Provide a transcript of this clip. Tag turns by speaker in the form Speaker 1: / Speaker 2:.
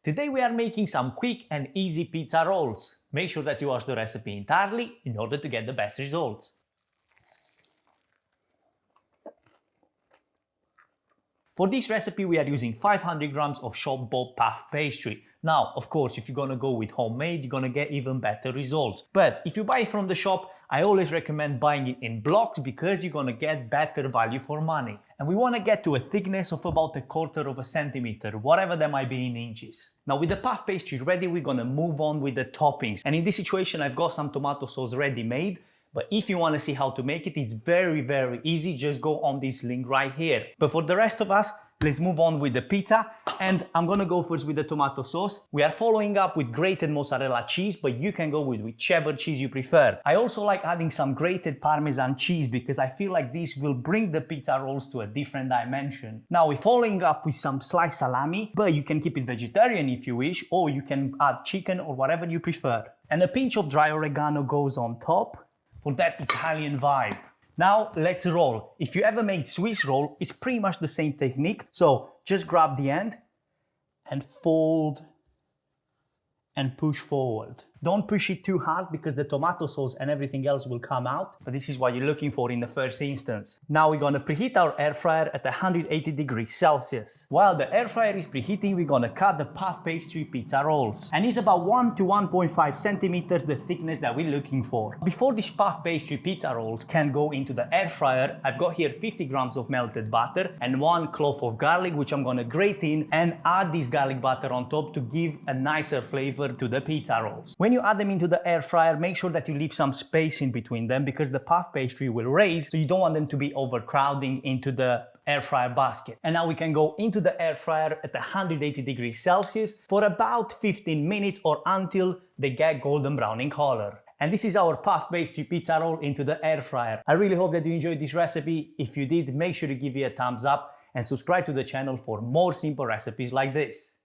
Speaker 1: Today we are making some quick and easy pizza rolls. Make sure that you watch the recipe entirely in order to get the best results. For this recipe we are using 500 grams of shop bought puff pastry. Now, of course, if you're gonna go with homemade, you're gonna get even better results. But if you buy it from the shop, I always recommend buying it in blocks because you're gonna get better value for money. And we wanna get to a thickness of about 1/4 of a centimeter, whatever that might be in inches. Now with the puff pastry ready, we're gonna move on with the toppings. And in this situation, I've got some tomato sauce ready made. But if you want to see how to make it, it's very easy. Just go on this link right here. But for the rest of us, let's move on with the pizza. And I'm gonna go first with the tomato sauce. We are following up with grated mozzarella cheese, but you can go with whichever cheese you prefer. I also like adding some grated Parmesan cheese because I feel like this will bring the pizza rolls to a different dimension. Now we're following up with some sliced salami, but you can keep it vegetarian if you wish, or you can add chicken or whatever you prefer. And a pinch of dry oregano goes on top for that Italian vibe. Now let's roll. If you ever made Swiss roll, it's pretty much the same technique. So just grab the end and fold and push forward. Don't push it too hard because the tomato sauce and everything else will come out. So this is what you're looking for in the first instance. Now we're gonna preheat our air fryer at 180 degrees Celsius. While the air fryer is preheating, we're gonna cut the puff pastry pizza rolls. And it's about 1 to 1.5 centimeters the thickness that we're looking for. Before these puff pastry pizza rolls can go into the air fryer, I've got here 50 grams of melted butter and 1 clove of garlic, which I'm gonna grate in and add this garlic butter on top to give a nicer flavor to the pizza rolls. When you add them into the air fryer, make sure that you leave some space in between them because the puff pastry will raise, so you don't want them to be overcrowding into the air fryer basket. And now we can go into the air fryer at 180 degrees Celsius for about 15 minutes or until they get golden brown in color. And this is our puff pastry pizza roll into the air fryer. I really hope that you enjoyed this recipe. If you did, make sure to give it a thumbs up and subscribe to the channel for more simple recipes like this.